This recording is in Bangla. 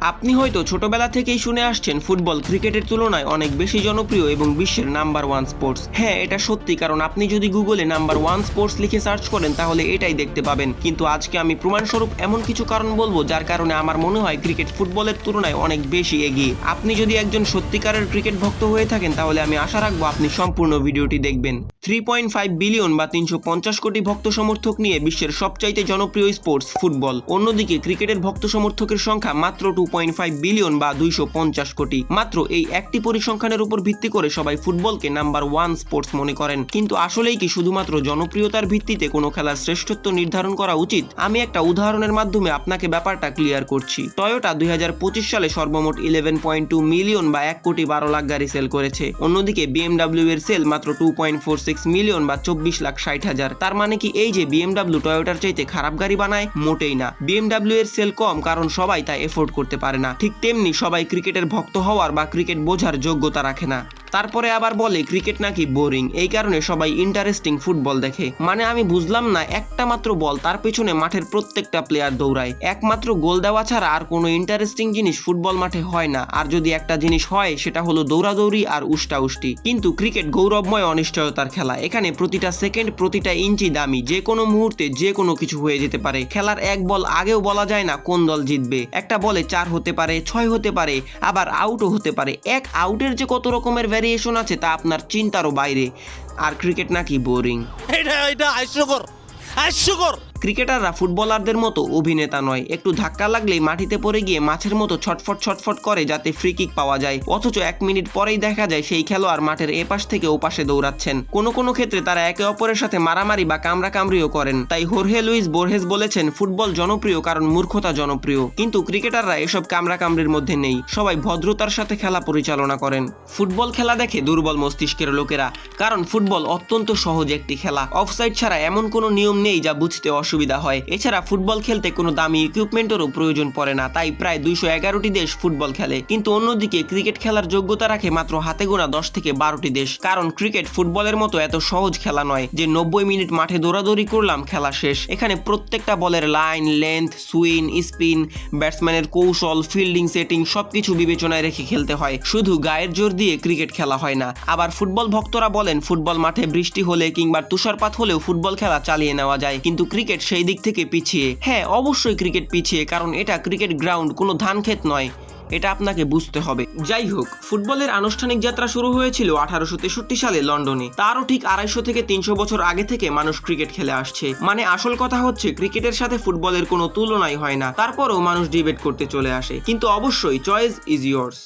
আপনি হয়তো ছোটবেলা থেকেই শুনে আসছেন ফুটবল ক্রিকেটের তুলনায় অনেক বেশি জনপ্রিয় এবং বিশ্বের নাম্বার ওয়ান স্পোর্টস। হ্যাঁ, এটা সত্যি, কারণ আপনি যদি গুগলে নাম্বার ওয়ান স্পোর্টস লিখে সার্চ করেন তাহলে এটাই দেখতে পাবেন। কিন্তু আজকে আমি প্রমাণস্বরূপ এমন কিছু কারণ বলবো যার কারণে আমার মনে হয় ক্রিকেট ফুটবলের তুলনায় অনেক বেশি এগিয়ে। আপনি যদি একজন সত্যিকারের ক্রিকেট ভক্ত হয়ে থাকেন তাহলে আমি আশা রাখবো আপনি সম্পূর্ণ ভিডিওটি দেখবেন। 3.5 বিলিয়ন বা 350 কোটি ভক্ত সমর্থক নিয়ে বিশ্বের সবচাইতে জনপ্রিয় স্পোর্টস ফুটবল। অন্যদিকে ক্রিকেটের ভক্ত সমর্থকের সংখ্যা মাত্র 2.5 বিলিয়ন বা 250 কোটি। মাত্র এই একটি পরিসংখ্যানের উপর ভিত্তি করে সবাই ফুটবলকে নাম্বার ওয়ান স্পোর্টস মনে করেন। কিন্তু আসলেই কি শুধুমাত্র জনপ্রিয়তার ভিত্তিতে কোনো খেলার শ্রেষ্ঠত্ব নির্ধারণ করা উচিত? আমি একটা উদাহরণের মাধ্যমে আপনাকে ব্যাপারটা ক্লিয়ার করছি। টয়োটা 2025 সালে সর্বমোট 11.2 মিলিয়ন বা 1 কোটি 12 লাখ গাড়ি সেল করেছে। অন্যদিকে BMW এর সেল মাত্র 2.46 মিলিয়ন বা 24 লাখ 60 হাজার। তার মানে কি এই যে BMW টয়োটার চাইতে খারাপ গাড়ি বানায়? মোটেই না। BMW এর সেল কম কারণ সবাই তা এফোর্ড করতে পারে না। ঠিক তেমনি সবাই ক্রিকেটের ভক্ত হওয়ার বা ক্রিকেট বোঝার যোগ্যতা রাখে না। তারপরে আবার বলে ক্রিকেট নাকি বোরিং, এই কারণে সবাই ইন্টারেস্টিং ফুটবল দেখে। মানে আমি বুঝলাম না, একটা মাত্র বল, তার পেছনে মাঠের প্রত্যেকটা প্লেয়ার দৌড়ায়, একমাত্র গোল দেওয়া ছাড়া আর কোনো ইন্টারেস্টিং জিনিস ফুটবল মাঠে হয় না। আর যদি একটা জিনিস হয় সেটা হলো দৌড়াদৌড়ি আর উষ্টাউষ্টি। কিন্তু ক্রিকেট গৌরবময় অনিশ্চয়তার খেলা। এখানে প্রতিটা সেকেন্ড, প্রতিটা ইঞ্চি দামি। যে কোনো মুহূর্তে যে কোনো কিছু হয়ে যেতে পারে। খেলার এক বল আগেও বলা যায় না কোন দল জিতবে। একটা বলে 4 হতে পারে, 6 হতে পারে, আবার আউটও হতে পারে। এক আউটের যে কত রকমের ভ্যারিয়েশন আছে তা আপনার চিন্তারও বাইরে। আর ক্রিকেট নাকি বোরিং? এটা হাস্যকর। ক্রিকেটাররা ফুটবলারদের মতো অভিনেতা নয়। একটু ধাক্কা লাগলেই মাটিতে পড়ে গিয়ে মাছের মতো ছটফট করে যাতে ফ্রি কিক পাওয়া যায়, অথচ 1 মিনিট পরেই দেখা যায় সেই খেলোয়াড় মাঠের এপাশ থেকে ওপাশে দৌড়াচ্ছেন। কোনো ক্ষেত্রে তারা একে অপরের সাথে মারামারি বা কামড়াকামড়িও করেন। তাই হোর্হে লুইস বোর্হেস বলেছেন, ফুটবল জনপ্রিয় কারণ মূর্খতা জনপ্রিয়। কিন্তু ক্রিকেটাররা এসব কামড়াকামড়ির মধ্যে নেই। সবাই ভদ্রতার সাথে খেলা পরিচালনা করেন। ফুটবল খেলা দেখে দুর্বল মস্তিষ্কের লোকেরা, কারণ ফুটবল অত্যন্ত সহজ একটি খেলা। অফসাইড ছাড়া এমন কোনো নিয়ম নেই যা বুঝতে অসুবিধা হয়। এছাড়া ফুটবল খেলতে কোনো দামি ইকুইপমেন্টেরও প্রয়োজন পড়ে না। তাই প্রায় 211টি দেশ ফুটবল খেলে। কিন্তু অন্যদিকে ক্রিকেট খেলার যোগ্যতা রাখে মাত্র হাতে গোনা 10 থেকে 12টি দেশ। কারণ ক্রিকেট ফুটবলের মতো এত সহজ খেলা নয় যে 90 মিনিট মাঠে দৌড়াদৌড়ি করলাম খেলা শেষ। এখানে প্রত্যেকটা বলের লাইন, লেন্থ, সুইং, স্পিন, ব্যাটসম্যানের কৌশল, ফিল্ডিং সেটিং সবকিছু বিবেচনায় রেখে খেলতে হয়। শুধু গায়ের জোর দিয়ে ক্রিকেট খেলা হয় না। আবার ফুটবল ভক্তরা বলেন ফুটবল মাঠে বৃষ্টি হলে কিংবা তুষারপাত হলেও ফুটবল খেলা চালিয়ে নেওয়া যায়। কিন্তু ক্রিকেট সেই দিক থেকে পিছিয়ে। হ্যাঁ, অবশ্যই ক্রিকেট পিছিয়ে, কারণ এটা ক্রিকেট গ্রাউন্ড, কোনো ধান ক্ষেত নয়। এটা আপনাকে বুঝতে হবে। যাই হোক, ফুটবলের আনুষ্ঠানিক যাত্রা শুরু হয়েছিল 1863 সালে লন্ডনে। তারও ঠিক 250 থেকে 300 বছর আগে থেকে মানুষ ক্রিকেট খেলে আসছে। মানে আসল কথা হচ্ছে ক্রিকেটের সাথে ফুটবলের কোনো তুলনাই হয় না। তারপরেও মানুষ ডিবেট করতে চলে আসে। কিন্তু অবশ্যই চয়েস ইজ ইয়োর্স।